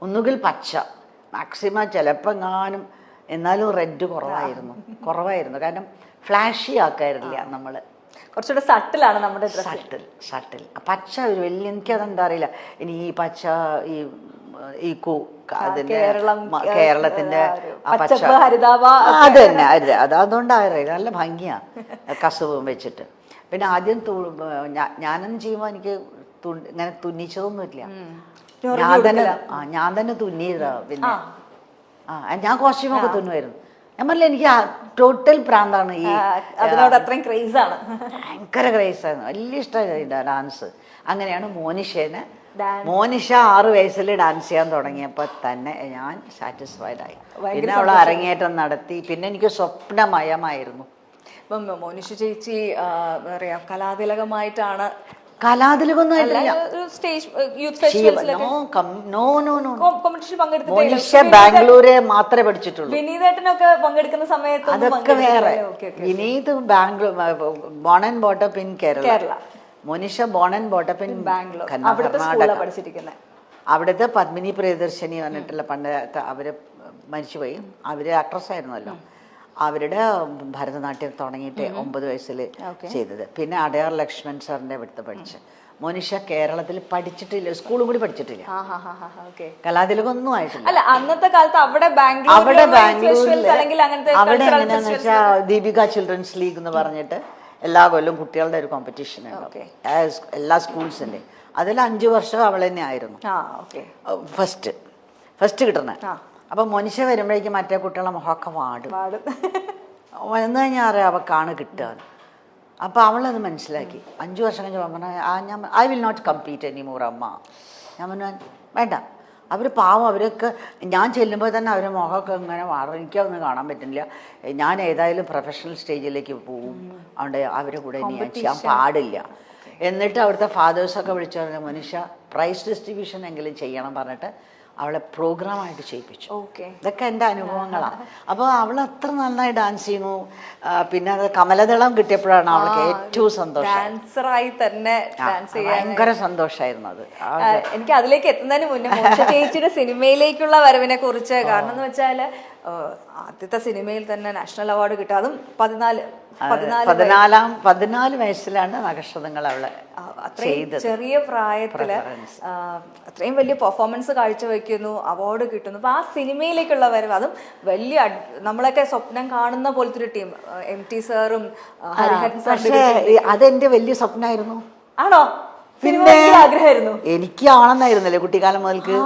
ഒന്നുകിൽ പച്ച, മാക്സിമം ചിലപ്പോൾ എങ്ങാനും, എന്നാലും റെഡ് കുറവായിരുന്നു. കാരണം ഫ്ലാഷി ആക്കാറില്ല നമ്മൾ, കുറച്ചുകൂടെ സട്ടിലാണ് നമ്മുടെ സട്ടിൽ. പച്ച ഒരു വലിയ, എനിക്കതെന്താ അറിയില്ല. ഇനി ഈ പച്ച ഈ കേരളത്തിന്റെ പച്ച അത് തന്നെ അതുകൊണ്ടാറിയില്ല. നല്ല ഭംഗിയാ കസവും വെച്ചിട്ട്. പിന്നെ ആദ്യം ഞാനൊന്നും ചെയ്യുമ്പോൾ എനിക്ക് ഇങ്ങനെ തുന്നിച്ചതൊന്നുമില്ല. ഞാൻ തന്നെ തുന്നിയതാ. പിന്നെ ഞാൻ കോസ്റ്റ്യൂമൊക്കെ തുന്നുമായിരുന്നു. ഞാൻ പറഞ്ഞില്ല, എനിക്ക് ടോട്ടൽ പ്രാന്താണ് ഈ അതിനോട് അത്രയും ക്രേസാണ്, ഭയങ്കര ക്രേസായിരുന്നു. വലിയ ഇഷ്ടമായിരുന്നു ഡാൻസ്. അങ്ങനെയാണ് മോനിഷ 6 വയസ്സിൽ ഡാൻസ് ചെയ്യാൻ തുടങ്ങിയപ്പോൾ തന്നെ ഞാൻ സാറ്റിസ്ഫൈഡ് ആയി. പിന്നെ അവൾ അരങ്ങേറ്റം നടത്തി. പിന്നെ എനിക്ക് സ്വപ്നമയമായിരുന്നു. ഇപ്പം മോനിഷ ചേച്ചി പറയാ കലാതിലകമായിട്ടാണ്. ബാംഗ്ലൂരെ മാത്രമേ പഠിച്ചിട്ടുള്ളൂ. വിനീതേട്ടനൊക്കെ പങ്കെടുക്കുന്ന സമയത്ത് അതൊക്കെ വേറെ. Vineeth Bangalore, born and brought up in Kerala. Monisha born and brought up in Karnataka പഠിച്ചിരിക്കുന്നത്. അവിടുത്തെ പത്മിനി പ്രിയദർശിനി പറഞ്ഞിട്ടുള്ള പണ്ട് അവര് മരിച്ചുപോയി. അവര് ആക്ട്രസ് ആയിരുന്നല്ലോ. അവരുടെ ഭരതനാട്യം തുടങ്ങിയിട്ട് 9 വയസ്സിൽ ചെയ്തത്. പിന്നെ അടയാർ ലക്ഷ്മൺ സാറിന്റെ അടുത്ത് പഠിച്ച്. മോനിഷ കേരളത്തിൽ പഠിച്ചിട്ടില്ല, സ്കൂളും കൂടി പഠിച്ചിട്ടില്ല, കലാതിലകൊന്നും ആയിട്ടില്ല. അല്ല, അന്നത്തെ കാലത്ത് അവിടെ ബാംഗ്ലൂരിൽ അവിടെ എങ്ങനെയാന്ന് വെച്ചാൽ ദീപിക ചിൽഡ്രൻസ് ലീഗ് എന്ന് പറഞ്ഞിട്ട് എല്ലാ കൊല്ലം കുട്ടികളുടെ ഒരു കോമ്പറ്റീഷൻ ഉണ്ട് എല്ലാ സ്കൂൾസിന്റെ. അതിൽ 5 വർഷം അവൾ തന്നെ ആയിരുന്നു ഫസ്റ്റ് കിട്ടുന്നത്. അപ്പൊ മോനിഷ വരുമ്പോഴേക്കും മറ്റേ കുട്ടികളെ മുഖമൊക്കെ വാടും. വന്നു കഴിഞ്ഞാൽ അറിയാം അവക്കാണ് കിട്ടുക. അപ്പോൾ അവളത് മനസ്സിലാക്കി. 5 വർഷം കഴിഞ്ഞ് ഞാൻ I will not compete any more അമ്മ. ഞാൻ പറഞ്ഞു വേണ്ട, അവർ പാവം, അവരൊക്കെ ഞാൻ ചെല്ലുമ്പോൾ തന്നെ അവരുടെ മുഖമൊക്കെ ഇങ്ങനെ മാറും. എനിക്കതൊന്നും കാണാൻ പറ്റുന്നില്ല. ഞാൻ ഏതായാലും പ്രൊഫഷണൽ സ്റ്റേജിലേക്ക് പോവും, അതുകൊണ്ട് അവരുടെ കൂടെ ഞാൻ ചെയ്യാൻ പാടില്ല. എന്നിട്ട് അവിടുത്തെ ഫാദേഴ്സൊക്കെ വിളിച്ചു പറഞ്ഞു മോനിഷ പ്രൈസ് ഡിസ്ട്രിബ്യൂഷൻ എങ്കിലും ചെയ്യണം പറഞ്ഞിട്ട് അവളെ പ്രോഗ്രാമായിട്ട് ചെയ്യിപ്പിച്ചു. ഇതൊക്കെ എൻ്റെ അനുഭവങ്ങളാണ്. അപ്പോൾ അവൾ അത്ര നന്നായി ഡാൻസ് ചെയ്യുന്നു. പിന്നെ അത് കമലദളം കിട്ടിയപ്പോഴാണ് അവൾക്ക് ഏറ്റവും സന്തോഷം. ഡാൻസറായി തന്നെ ഭയങ്കര സന്തോഷമായിരുന്നു അത്. എനിക്ക് അതിലേക്ക് എത്തുന്നതിന് മുന്നേ മോനിഷ ചേച്ചിയുടെ സിനിമയിലേക്കുള്ള വരവിനെ കുറിച്ച്, കാരണം എന്ന് വെച്ചാൽ ആദ്യത്തെ സിനിമയിൽ തന്നെ നാഷണൽ അവാർഡ് കിട്ടുക, അതും 14 വയസ്സിലാണ് നക്ഷത്രങ്ങൾ അവളെ ചെറിയ പ്രായത്തില് അത്രയും വലിയ പെർഫോമൻസ് കാഴ്ചവെക്കുന്നു, അവാർഡ് കിട്ടുന്നു. അപ്പൊ ആ സിനിമയിലേക്കുള്ള വരവ്, അതും വലിയ നമ്മളൊക്കെ സ്വപ്നം കാണുന്ന പോലത്തെ ഒരു ടീം, MT സാറും ഹരിഹരൻ സാറും. അതെന്റെ വലിയ സ്വപ്നമായിരുന്നു. ആണോ? പിന്നെ ആഗ്രഹമായിരുന്നു എനിക്ക് ആണെന്നായിരുന്നല്ലേ കുട്ടിക്കാലം മുതൽക്ക്.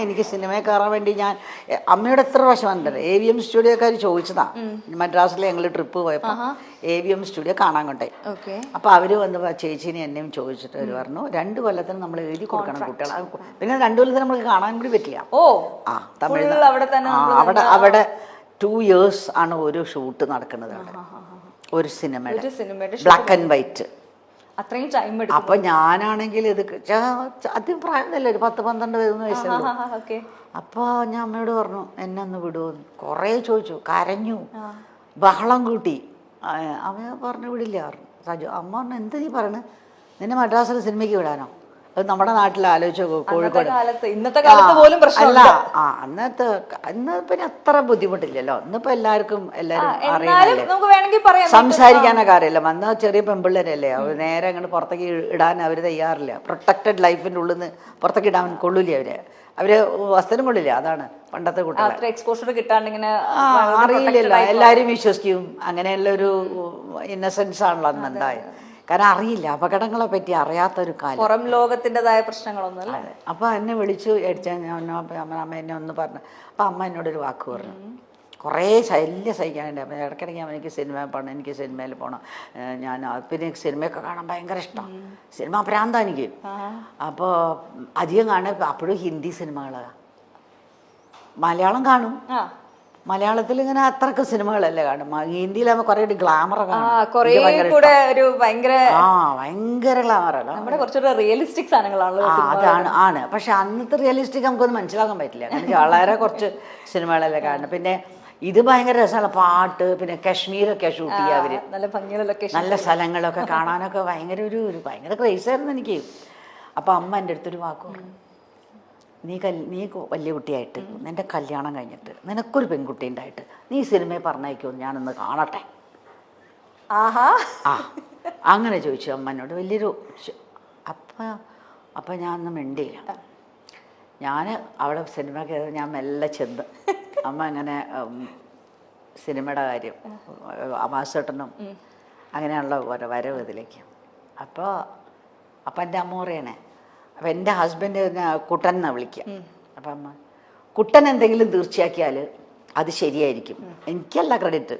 എനിക്ക് സിനിമയിൽ കയറാൻ വേണ്ടി ഞാൻ അമ്മയോട് എത്ര പ്രാവശ്യം വന്നിട്ടുണ്ട്. AVM സ്റ്റുഡിയോക്കാർ ചോദിച്ചതാ. മദ്രാസിൽ ഞങ്ങൾ ട്രിപ്പ് പോയപ്പോ AVM സ്റ്റുഡിയോ കാണാൻ കൊണ്ടേ. അപ്പൊ അവര് വന്ന് ചേച്ചീനെ എന്നെയും ചോദിച്ചിട്ട് അവര് പറഞ്ഞു 2 കൊല്ലത്തിന് നമ്മൾ എഴുതി കൊടുക്കണം കുട്ടികളെ. പിന്നെ 2 കൊല്ലത്തിന് നമുക്ക് കാണാൻ കൂടി പറ്റില്ല. തമിഴ് അവിടെ 2 years ആണ് ഒരു ഷൂട്ട് നടക്കുന്നത്. ഒരു സിനിമയുടെ ബ്ലാക്ക് ആൻഡ് വൈറ്റ്. അത്രയും ടൈം എടുക്കും. അപ്പൊ ഞാനാണെങ്കിൽ ഇത് അധികം പ്രായമൊന്നുമില്ല, ഒരു 10-12 വയസ്സുള്ളൂ. അപ്പൊ ഞാൻ അമ്മയോട് പറഞ്ഞു എന്നെ ഒന്ന് വിടുമോ. കുറേ ചോദിച്ചു, കരഞ്ഞു, ബഹളം കൂട്ടി. അമ്മ പറഞ്ഞു വിടില്ല പറഞ്ഞു. സജു അമ്മ പറഞ്ഞു എന്താ നീ പറയണ, നിന്നെ മദ്രാസിൽ സിനിമയ്ക്ക് വിടാനോ? അത് നമ്മുടെ നാട്ടിൽ ആലോചിച്ച് കോഴിക്കോട് അല്ല അന്ന് പിന്നെ അത്ര ബുദ്ധിമുട്ടില്ലല്ലോ. ഇന്നിപ്പോ എല്ലാവരും അറിയാം, സംസാരിക്കാനൊക്കെ അറിയില്ല. വന്ന ചെറിയ പെമ്പിള്ളേരല്ലേ, അവർ നേരെ അങ്ങോട്ട് പുറത്തേക്ക് ഇടാൻ അവർ തയ്യാറില്ല. പ്രൊട്ടക്റ്റഡ് ലൈഫിൻ്റെ ഉള്ളിൽ നിന്ന് പുറത്തേക്ക് ഇടാൻ കൊള്ളില്ല. അവര് വസ്ത്രം കൊള്ളില്ല. അതാണ് പണ്ടത്തെ കുട്ടികൾ. എക്സ്പോഷർ കിട്ടാണ്ട് ഇങ്ങനെ അറിയില്ലല്ലോ, എല്ലാവരും വിശ്വസിക്കും. അങ്ങനെയുള്ള ഒരു ഇന്നസെൻസ് ആണല്ലോ അന്ന് ഉണ്ടായത്. കാരണം അറിയില്ല, അപകടങ്ങളെ പറ്റി അറിയാത്തൊരു കാലം, പുറം ലോകത്തിൻ്റെതായ പ്രശ്നങ്ങളൊന്നും. അപ്പൊ എന്നെ വിളിച്ചു അടിച്ചാൽ അമ്മ എന്നെ ഒന്ന് പറഞ്ഞു. അപ്പൊ അമ്മ എന്നോടൊരു വാക്ക് പറഞ്ഞു. കുറേ ശല്യം സഹിക്കാനുണ്ട്. അപ്പം ഇടയ്ക്കിടയ്ക്ക് എനിക്ക് സിനിമയിൽ പോകണം, എനിക്ക് സിനിമയിൽ പോകണം. ഞാൻ പിന്നെ സിനിമയൊക്കെ കാണാൻ ഭയങ്കര ഇഷ്ടമാണ്. സിനിമ ഭ്രാന്താണ് എനിക്ക്. അപ്പോൾ അധികം കാണുക അപ്പോഴും ഹിന്ദി സിനിമകളാണ്. മലയാളം കാണും, മലയാളത്തിൽ ഇങ്ങനെ അത്രക്ക് സിനിമകളല്ലേ കാണും. ഹിന്ദിയിലാകുമ്പോൾ കുറേ ഗ്ലാമറൊക്കെ ഭയങ്കര ഗ്ലാമറാണ്. റിയലിസ്റ്റിക് സാധനങ്ങളാണല്ലോ. ആണ്. പക്ഷെ അന്നത്തെ റിയലിസ്റ്റിക് നമുക്കൊന്നും മനസ്സിലാക്കാൻ പറ്റില്ല. കാരണം വളരെ കുറച്ച് സിനിമകളല്ലേ കാണുന്നത്. പിന്നെ ഇത് ഭയങ്കര രസമാണ്, പാട്ട്. പിന്നെ കാശ്മീരൊക്കെ ഷൂട്ട് ചെയ്യുക അവര്, നല്ല സ്ഥലങ്ങളൊക്കെ കാണാനൊക്കെ ഭയങ്കര ഭയങ്കര ക്രേസായിരുന്നു എനിക്ക്. അപ്പൊ അമ്മ എൻ്റെ അടുത്തൊരു വാക്ക് പറഞ്ഞു, നീ വലിയ കുട്ടിയായിട്ട് നിൻ്റെ കല്യാണം കഴിഞ്ഞിട്ട് നിനക്കൊരു പെൺകുട്ടി ഉണ്ടായിട്ട് നീ സിനിമയെ പറഞ്ഞേക്കുമെന്ന് ഞാനൊന്ന് കാണട്ടെ. ആഹാ. ആ അങ്ങനെ ചോദിച്ചു അമ്മനോട് വലിയൊരു. അപ്പം ഞാൻ ഒന്നും മിണ്ടിയില്ല. ഞാൻ അവിടെ സിനിമ കയറി ഞാൻ മെല്ലെ ചെന്ന് അമ്മ അങ്ങനെ സിനിമയുടെ കാര്യം അമാസേട്ടനും അങ്ങനെയുള്ള ഓരോ വരവ് ഇതിലേക്ക്. അപ്പോൾ എൻ്റെ അമ്മ പറയണേ, അപ്പം എൻ്റെ ഹസ്ബൻഡ് കുട്ടൻ എന്നാണ് വിളിക്കുക. അപ്പം അമ്മ കുട്ടൻ എന്തെങ്കിലും തീർച്ചയാക്കിയാൽ അത് ശരിയായിരിക്കും, എനിക്കല്ല ക്രെഡിറ്റ്.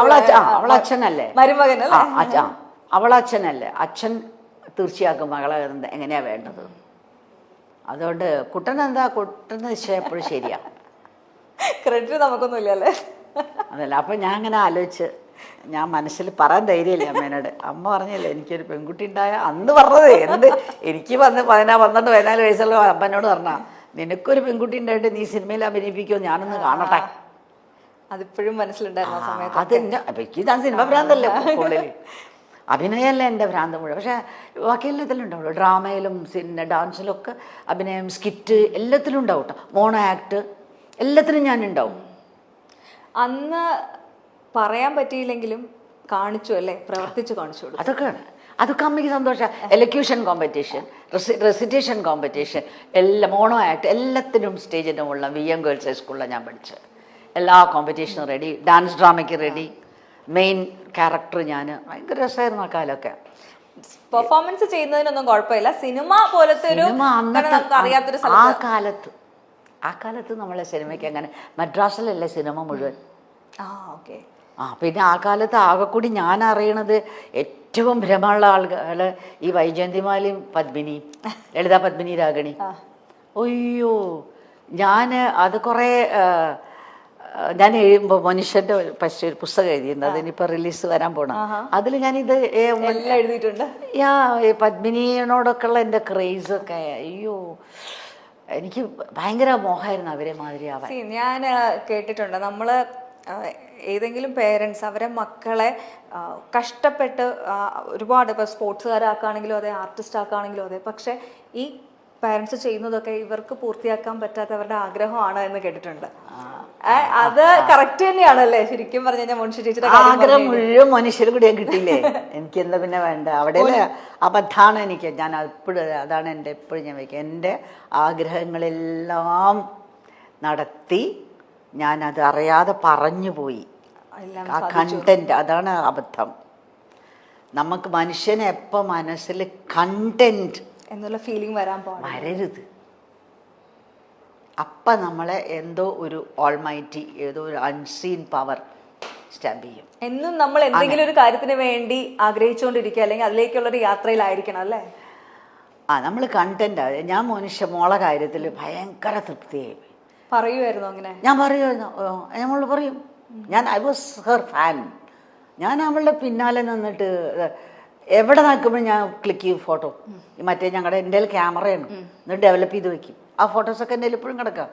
അവളച്ഛനല്ലേ മരുമകനല്ലേ? അവളച്ഛനല്ലേ, അച്ഛൻ തീർച്ചയാക്കും മകളെ എങ്ങനെയാ വേണ്ടത്. അതുകൊണ്ട് കുട്ടൻ നിശ്ചയം എപ്പോഴും ശരിയാ, ക്രെഡിറ്റ് നമുക്കൊന്നുമില്ലല്ലേ. അതല്ല. അപ്പം ഞാൻ അങ്ങനെ ആലോചിച്ച് ഞാൻ മനസ്സിൽ പറയാൻ ധൈര്യമില്ല അമ്മേനോട്. അമ്മ പറഞ്ഞില്ലേ എനിക്കൊരു പെൺകുട്ടി ഉണ്ടായ അന്ന് പറഞ്ഞത് എന്ത് എനിക്ക് 14 വയസ്സുള്ള അമ്മനോട് പറഞ്ഞാ നിനക്കൊരു പെൺകുട്ടി ഉണ്ടായിട്ട് നീ സിനിമയിൽ അഭിനയിപ്പിക്കുമോ ഞാനൊന്ന് കാണട്ടെ. അതിപ്പോഴും മനസ്സിലുണ്ടായിരുന്നു ആ സമയത്ത്. അത് എനിക്ക് ഞാൻ സിനിമ ഭ്രാന്തല്ലേ ഉള്ളിൽ, അഭിനയമല്ല എൻ്റെ ഭ്രാന്ത് മുഴുവൻ. പക്ഷേ ബാക്കി എല്ലാത്തിലും ഉണ്ടാവുള്ളൂ, ഡ്രാമയിലും ഡാൻസിലും ഒക്കെ അഭിനയം, സ്കിറ്റ് എല്ലാത്തിലും ഉണ്ടാവും കേട്ടോ, മോണോ ആക്ട് എല്ലാത്തിനും ഞാനുണ്ടാവും. അന്ന് പറയാൻ പറ്റിയില്ലെങ്കിലും കാണിച്ചു അല്ലേ, പ്രവർത്തിച്ചു കാണിച്ചു കൊടുത്തു. അതൊക്കെ അമ്മയ്ക്ക് സന്തോഷം. എലക്യൂഷൻ കോമ്പറ്റീഷൻ, റെസിറ്റേഷൻ കോമ്പറ്റീഷൻ, എല്ലാം മോണോ ആക്ട് എല്ലാത്തിനും സ്റ്റേജിൻ്റെ മുകളിൽ VM ഗേൾസ് ഹൈസ്കൂളിലാണ് ഞാൻ പഠിച്ചത്. എല്ലാ കോമ്പറ്റീഷനും റെഡി, ഡാൻസ് ഡ്രാമയ്ക്ക് റെഡി, മെയിൻ ക്യാരക്ടർ ഞാൻ. ഭയങ്കര രസമായിരുന്നു ആ കാലമൊക്കെ. പെർഫോമൻസ് ചെയ്യുന്നതിനൊന്നും കുഴപ്പമില്ല, സിനിമ പോലത്തെ ഒരു അറിയാത്തൊരു ആ കാലത്ത് നമ്മളെ സിനിമയ്ക്ക് അങ്ങനെ മദ്രാസിലല്ലേ സിനിമ മുഴുവൻ. പിന്നെ ആ കാലത്ത് ആകെക്കൂടി ഞാൻ അറിയണത് ഏറ്റവും ഭ്രമമുള്ള ആളുകൾ ഈ വൈജയന്തിമാലയും പത്മിനിയും, ലളിത പത്മിനി രാഗിണി. അയ്യോ, ഞാൻ അത് കുറേ ഞാൻ എഴുതുമ്പോൾ മനുഷ്യൻ്റെ ഒരു പുസ്തകം എഴുതിയിട്ടുണ്ട്, അതിനിപ്പോൾ റിലീസ് വരാൻ പോണം. അതിൽ ഞാനിത് എഴുതിയിട്ടുണ്ട്. പത്മിനിയോടൊക്കെയുള്ള എൻ്റെ ക്രേസൊക്കെ അയ്യോ എനിക്ക് ഭയങ്കര മോഹമായിരുന്നു അവരെ മാതിരി ആവാൻ. ഞാൻ കേട്ടിട്ടുണ്ട്, നമ്മൾ ഏതെങ്കിലും പേരൻസ് അവരെ മക്കളെ കഷ്ടപ്പെട്ട് ഒരുപാട് ഇപ്പോൾ സ്പോർട്സുകാരാക്കുകയാണെങ്കിലും അതെ, ആർട്ടിസ്റ്റ് ആക്കുകയാണെങ്കിലും അതെ, പക്ഷെ ഈ പാരൻസ് ചെയ്യുന്നതൊക്കെ ഇവർക്ക് പൂർത്തിയാക്കാൻ പറ്റാത്തവരുടെ ആഗ്രഹമാണ് എന്ന് കേട്ടിട്ടുണ്ട്. അത് കറക്റ്റ് തന്നെയാണല്ലേ ശരിക്കും പറഞ്ഞു കഴിഞ്ഞാൽ? മുൻഷി ചേച്ചിയുടെ ആഗ്രഹം മുഴുവൻ മനുഷ്യർ കൂടെ കിട്ടിയില്ലേ, എനിക്ക് എന്താ പിന്നെ വേണ്ട? അവിടെ അബദ്ധാണ് എനിക്ക്. ഞാൻ എപ്പോഴും അതാണ് എൻ്റെ എപ്പോഴും ഞാൻ വയ്ക്കുക, എൻ്റെ ആഗ്രഹങ്ങളെല്ലാം നടത്തി ഞാനത് അറിയാതെ പറഞ്ഞു പോയി. ആ കണ്ടന്റ്, അതാണ് അബദ്ധം. നമുക്ക് മനുഷ്യനെ എപ്പോൾ മനസ്സിൽ കണ്ടന്റ് എന്നുള്ള ഫീലിംഗ് വരരുത്. അപ്പം നമ്മളെ എന്തോ ഒരു ഓൾമൈറ്റി, ഏതോ ഒരു അൺസീൻ പവർ സ്റ്റാമ്പ് ചെയ്യും. എന്നും നമ്മൾ എന്തെങ്കിലും ഒരു കാര്യത്തിന് വേണ്ടി ആഗ്രഹിച്ചുകൊണ്ടിരിക്കുക, അല്ലെങ്കിൽ അതിലേക്കുള്ളൊരു യാത്രയിലായിരിക്കണം അല്ലേ? നമ്മൾ കണ്ടന്റ്. ഞാൻ മോളെ കാര്യത്തിൽ ഭയങ്കര തൃപ്തിയായി പറയുമായിരുന്നു. അങ്ങനെ ഞാൻ പറയും, ഐ വാസ് ഹെർ ഫാൻ. ഞാൻ അവളുടെ പിന്നാലെ നിന്നിട്ട് എവിടെ നിൽക്കുമ്പോൾ ഞാൻ ക്ലിക്ക് ചെയ്യും ഫോട്ടോ. മറ്റേ എൻ്റെ ക്യാമറയാണ്, എന്നിട്ട് ഡെവലപ്പ് ചെയ്ത് വെക്കും. ആ ഫോട്ടോസൊക്കെ എൻ്റെ ഇപ്പോഴും കിടക്കാം.